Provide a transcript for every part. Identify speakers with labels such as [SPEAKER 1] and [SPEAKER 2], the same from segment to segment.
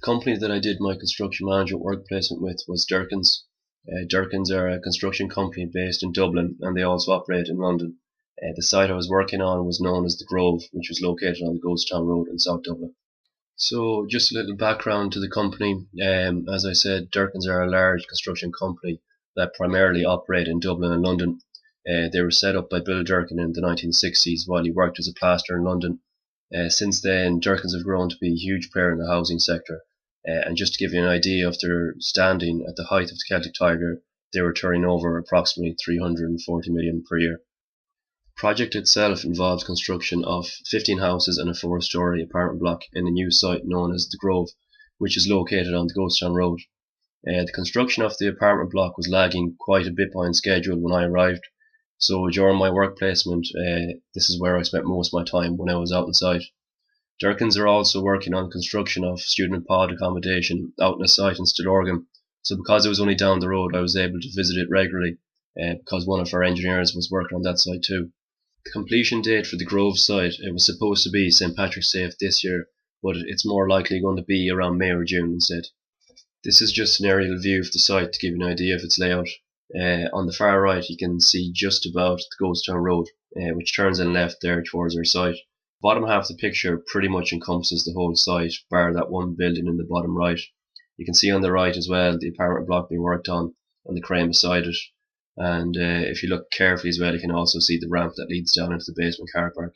[SPEAKER 1] company that I did my construction management work placement with was Durkins. Durkins are a construction company based in Dublin, and they also operate in London. The site I was working on was known as The Grove, which was located on the Ghostown Road in South Dublin. So just a little background to the company. As I said, Durkins are a large construction company that primarily operate in Dublin and London. They were set up by Bill Durkin in the 1960s while he worked as a plasterer in London. Since then, Durkins have grown to be a huge player in the housing sector. And just to give you an idea of their standing, at the height of the Celtic Tiger, they were turning over approximately 340 million per year. The project itself involved construction of 15 houses and a 4-storey apartment block in a new site known as The Grove, which is located on the Ghostown Road. The construction of the apartment block was lagging quite a bit behind schedule when I arrived, so during my work placement, this is where I spent most of my time when I was out on site. Durkins are also working on construction of student pod accommodation out on a site in Stillorgan, so because it was only down the road I was able to visit it regularly, because one of our engineers was working on that site too. The completion date for the Grove site, it was supposed to be St Patrick's Day of this year, but it's more likely going to be around May or June instead. This is just an aerial view of the site to give you an idea of its layout. On the far right you can see just about the Ghostown Road, which turns in left there towards our site. The bottom half of the picture pretty much encompasses the whole site, bar that one building in the bottom right. You can see on the right as well the apartment block being worked on and the crane beside it. And if you look carefully as well, you can also see the ramp that leads down into the basement car park.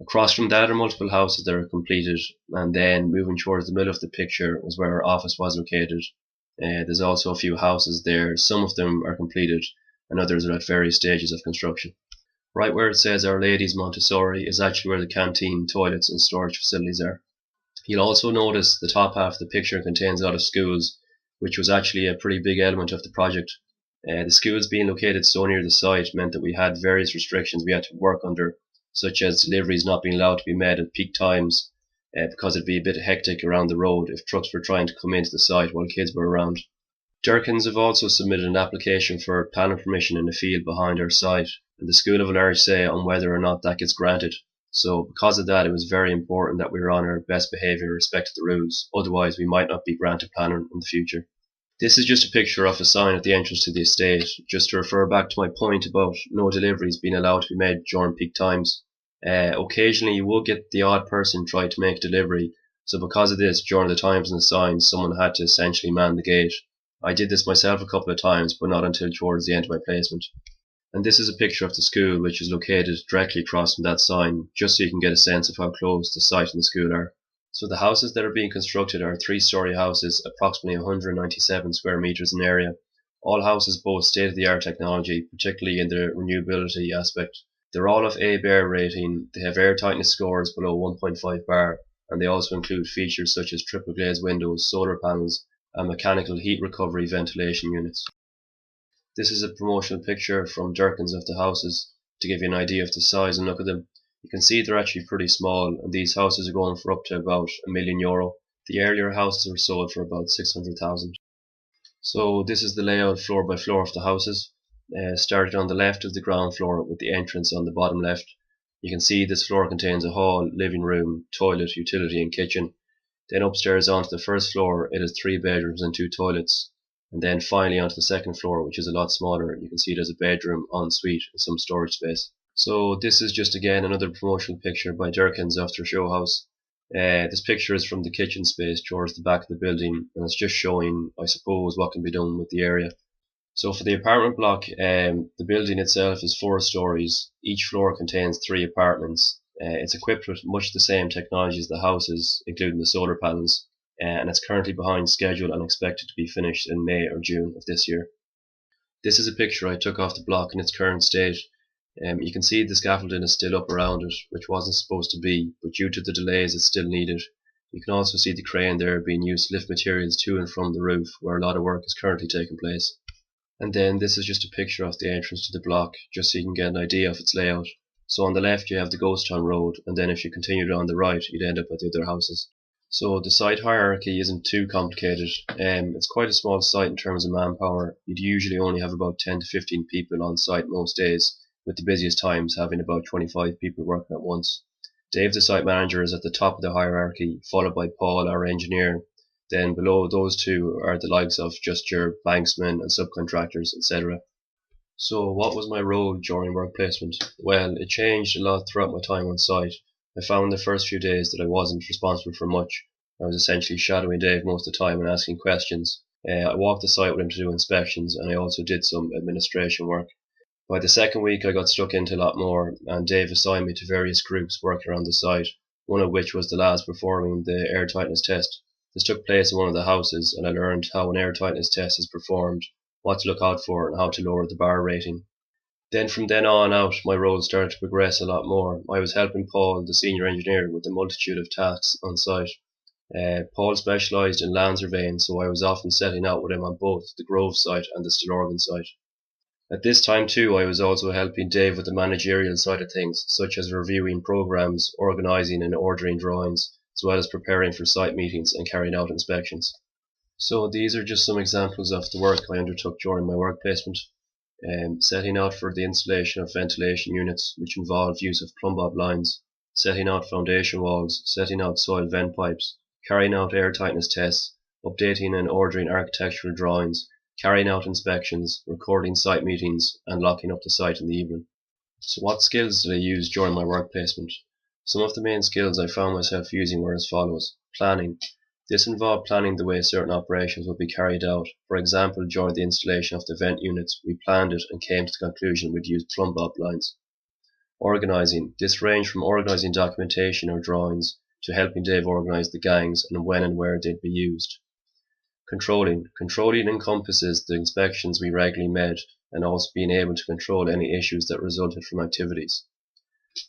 [SPEAKER 1] Across from that are multiple houses that are completed, and then moving towards the middle of the picture was where our office was located. There's also a few houses there. Some of them are completed and others are at various stages of construction. Right where it says Our Lady's Montessori is actually where the canteen, toilets and storage facilities are. You'll also notice the top half of the picture contains a lot of schools, which was actually a pretty big element of the project. The schools being located so near the site meant that we had various restrictions we had to work under, such as deliveries not being allowed to be made at peak times, because it'd be a bit hectic around the road if trucks were trying to come into the site while kids were around. Durkins have also submitted an application for planning permission in the field behind our site, and the school have a large say on whether or not that gets granted. So because of that, it was very important that we were on our best behaviour and respected the rules, otherwise we might not be granted planning in the future. This is just a picture of a sign at the entrance to the estate, just to refer back to my point about no deliveries being allowed to be made during peak times. Occasionally you will get the odd person try to make delivery, so because of this, during the times on the signs, someone had to essentially man the gate. I did this myself a couple of times, but not until towards the end of my placement. And this is a picture of the school, which is located directly across from that sign, just so you can get a sense of how close the site and the school are. So the houses that are being constructed are 3-storey houses, approximately 197 square metres in area. All houses boast state-of-the-art technology, particularly in the renewability aspect. They're all of A bar rating, they have air tightness scores below 1.5 bar, and they also include features such as triple glazed windows, solar panels, and mechanical heat recovery ventilation units. This is a promotional picture from Durkins of the houses, to give you an idea of the size and look at them. You can see they're actually pretty small, and these houses are going for up to about €1,000,000. The earlier houses were sold for about 600,000. So this is the layout floor by floor of the houses. Started on the left of the ground floor with the entrance on the bottom left. You can see this floor contains a hall, living room, toilet, utility and kitchen. Then upstairs onto the first floor it has 3 bedrooms and 2 toilets. And then finally onto the second floor, which is a lot smaller, you can see there's a bedroom, ensuite and some storage space. So this is just again another promotional picture by Durkins of their show house. This picture is from the kitchen space towards the back of the building, and it's just showing, I suppose, what can be done with the area. So for the apartment block, the building itself is 4 stories. Each floor contains 3 apartments. It's equipped with much the same technology as the houses, including the solar panels, and it's currently behind schedule and expected to be finished in May or June of this year. This is a picture I took off the block in its current state. You can see the scaffolding is still up around it, which wasn't supposed to be, but due to the delays it's still needed. You can also see the crane there being used to lift materials to and from the roof, where a lot of work is currently taking place. And then this is just a picture of the entrance to the block, just so you can get an idea of its layout. So on the left you have the Ghostown Road, and then if you continued on the right you'd end up at the other houses. So the site hierarchy isn't too complicated. It's quite a small site in terms of manpower. You'd usually only have about 10 to 15 people on site most days, with the busiest times having about 25 people working at once. Dave, the site manager, is at the top of the hierarchy, followed by Paul, our engineer, Then below those two are the likes of just your banksmen and subcontractors, etc. So what was my role during work placement? Well, it changed a lot throughout my time on site. I found the first few days that I wasn't responsible for much. I was essentially shadowing Dave most of the time and asking questions. I walked the site with him to do inspections, and I also did some administration work. By the second week I got stuck into a lot more, and Dave assigned me to various groups working around the site, one of which was the lads performing the air tightness test. This took place in one of the houses, and I learned how an air tightness test is performed, what to look out for, and how to lower the bar rating. Then from then on out, my role started to progress a lot more. I was helping Paul, the senior engineer, with a multitude of tasks on site. Paul specialised in land surveying, so I was often setting out with him on both the Grove site and the Stillorgan site. At this time too, I was also helping Dave with the managerial side of things, such as reviewing programs, organising and ordering drawings, as well as preparing for site meetings and carrying out inspections. So these are just some examples of the work I undertook during my work placement. Setting out for the installation of ventilation units, which involved use of plumb bob lines, setting out foundation walls, setting out soil vent pipes, carrying out air tightness tests, updating and ordering architectural drawings, carrying out inspections, recording site meetings, and locking up the site in the evening. So what skills did I use during my work placement? Some of the main skills I found myself using were as follows. Planning. This involved planning the way certain operations would be carried out. For example, during the installation of the vent units, we planned it and came to the conclusion we'd use plumb bob lines. Organising. This ranged from organising documentation or drawings to helping Dave organise the gangs and when and where they'd be used. Controlling. Controlling encompasses the inspections we regularly made and also being able to control any issues that resulted from activities.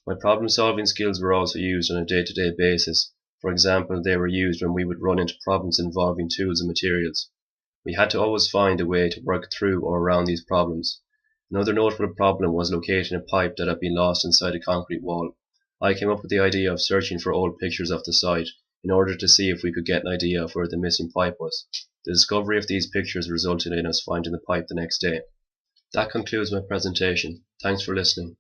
[SPEAKER 1] My problem solving skills were also used on a day-to-day basis. For example, they were used when we would run into problems involving tools and materials. We had to always find a way to work through or around these problems. Another notable problem was locating a pipe that had been lost inside a concrete wall. I came up with the idea of searching for old pictures of the site in order to see if we could get an idea of where the missing pipe was. The discovery of these pictures resulted in us finding the pipe the next day. That concludes my presentation. Thanks for listening.